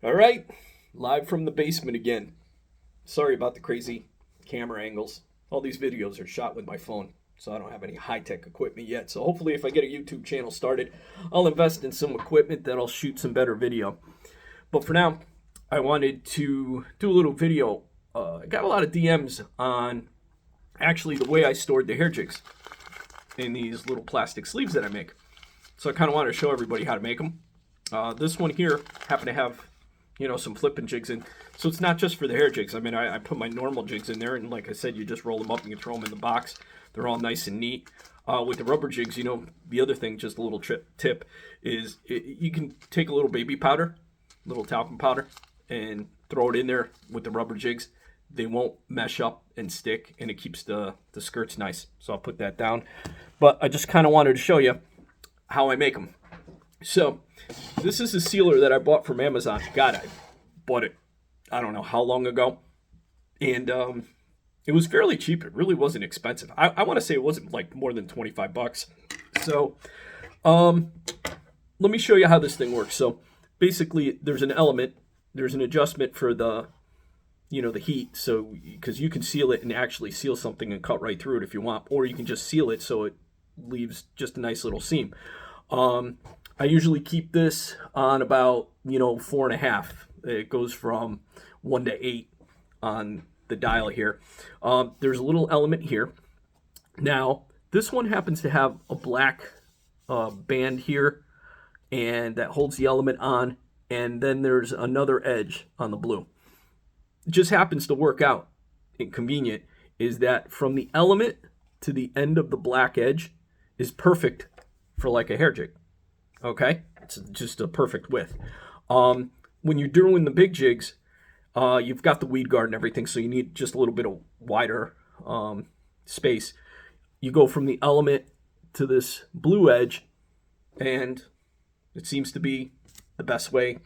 All right, live from the basement again. Sorry about the crazy camera angles. All these videos are shot with my phone, so I don't have any high-tech equipment yet. So hopefully if I get a YouTube channel started, I'll invest in some equipment that'll shoot some better video. But for now, I wanted to do a little video. I got a lot of DMs on actually the way I stored the hair jigs in these little plastic sleeves that I make. So I kind of wanted to show everybody how to make them. This one here happened to have some flipping jigs in. So it's not just for the hair jigs. I mean, I put my normal jigs in there, and like I said, you just roll them up and you throw them in the box. They're all nice and neat. With the rubber jigs, the other thing, just a little tip, is you can take a little baby powder, little talcum powder, and throw it in there with the rubber jigs. They won't mesh up and stick, and it keeps the skirts nice. So I'll put that down. But I just kind of wanted to show you how I make them. So this is a sealer that I bought from Amazon. God, I bought it, I don't know how long ago. And it was fairly cheap. It really wasn't expensive. I want to say it wasn't like more than 25 bucks. So let me show you how this thing works. So basically there's an element, there's an adjustment for the heat. So because you can seal it and actually seal something and cut right through it if you want, or you can just seal it so it leaves just a nice little seam. I usually keep this on about 4.5. It goes from 1 to 8 on the dial here. There's a little element here. Now this one happens to have a black band here, and that holds the element on, and then there's another edge on the blue. It just happens to work out and convenient is that from the element to the end of the black edge is perfect for like a hair jig. Okay, it's just a perfect width. When you're doing the big jigs, you've got the weed guard and everything, so you need just a little bit of wider space. You go from the element to this blue edge, and it seems to be the best way,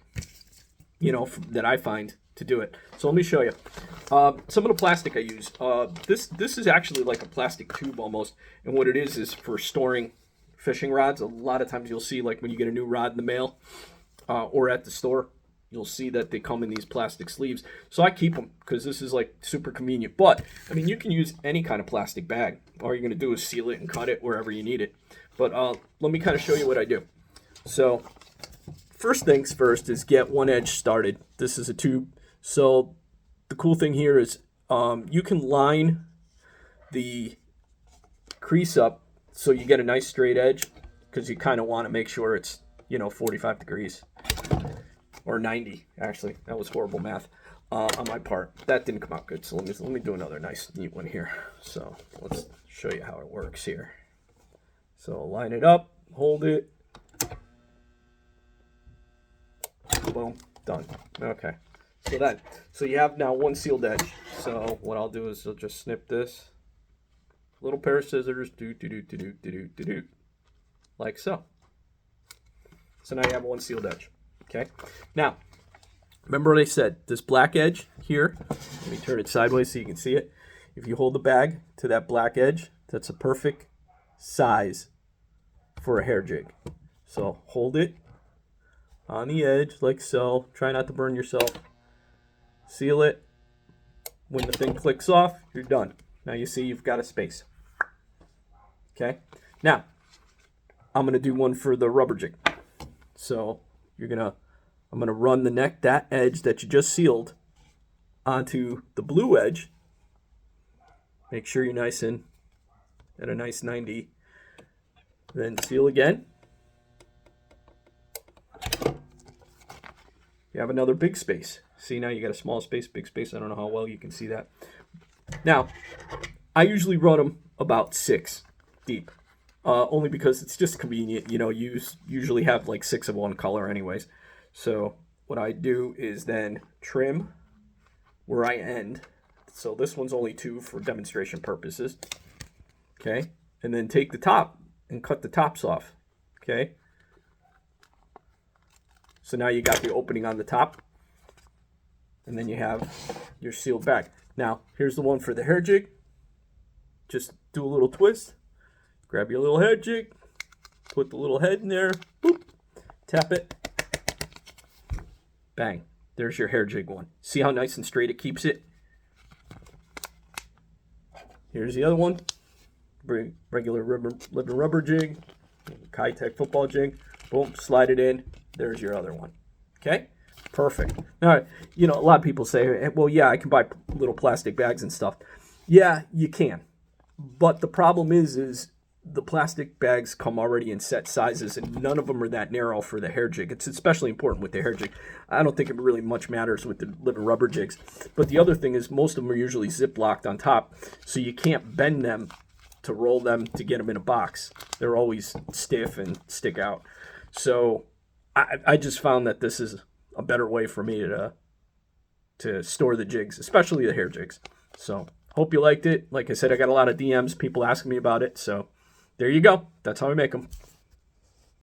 that I find to do it. So let me show you. Some of the plastic I use. This is actually like a plastic tube almost, and what it is for storing fishing rods. A lot of times you'll see, like when you get a new rod in the mail or at the store, you'll see that they come in these plastic sleeves. So I keep them because this is like super convenient. But I mean, you can use any kind of plastic bag. All you're going to do is seal it and cut it wherever you need it. But let me kind of show you what I do. So first things first is get one edge started. This is a tube. So the cool thing here is you can line the crease up so you get a nice straight edge, because you kind of want to make sure it's 45 degrees or 90. Actually, that was horrible math on my part. That didn't come out good. So let me do another nice neat one here. So let's show you how it works here. So line it up, hold it, boom, done. Okay. So you have now one sealed edge. So what I'll do is I'll just snip this. Little pair of scissors, like so. So now you have one sealed edge. Okay. Now, remember what I said? This black edge here. Let me turn it sideways so you can see it. If you hold the bag to that black edge, that's a perfect size for a hair jig. So hold it on the edge like so. Try not to burn yourself. Seal it. When the thing clicks off, you're done. Now you see you've got a space. Okay. Now, I'm going to do one for the rubber jig. So I'm going to run that edge that you just sealed onto the blue edge. Make sure you're nice and at a nice 90. Then seal again. You have another big space. See, now you got a small space, big space. I don't know how well you can see that. Now, I usually run them about 6 deep, only because it's just convenient. You usually have like 6 of one color anyways. So what I do is then trim where I end. So this one's only 2 for demonstration purposes. Okay, and then take the top and cut the tops off. Okay. So now you got the opening on the top, and then you have your sealed bag. Now, here's the one for the hair jig. Just do a little twist. Grab your little hair jig. Put the little head in there. Boop. Tap it. Bang. There's your hair jig one. See how nice and straight it keeps it? Here's the other one. Regular living rubber jig. Kitech football jig. Boom, slide it in. There's your other one. Okay? Perfect. Now, a lot of people say, well, yeah, I can buy little plastic bags and stuff. Yeah, you can. But the problem is the plastic bags come already in set sizes, and none of them are that narrow for the hair jig. It's especially important with the hair jig. I don't think it really much matters with the living rubber jigs. But the other thing is most of them are usually zip locked on top, so you can't bend them to roll them to get them in a box. They're always stiff and stick out. So I just found that this is a better way for me to store the jigs, especially the hair jigs. So hope you liked it. Like I said, I got a lot of DMs, people asking me about it. So there you go. That's how I make them.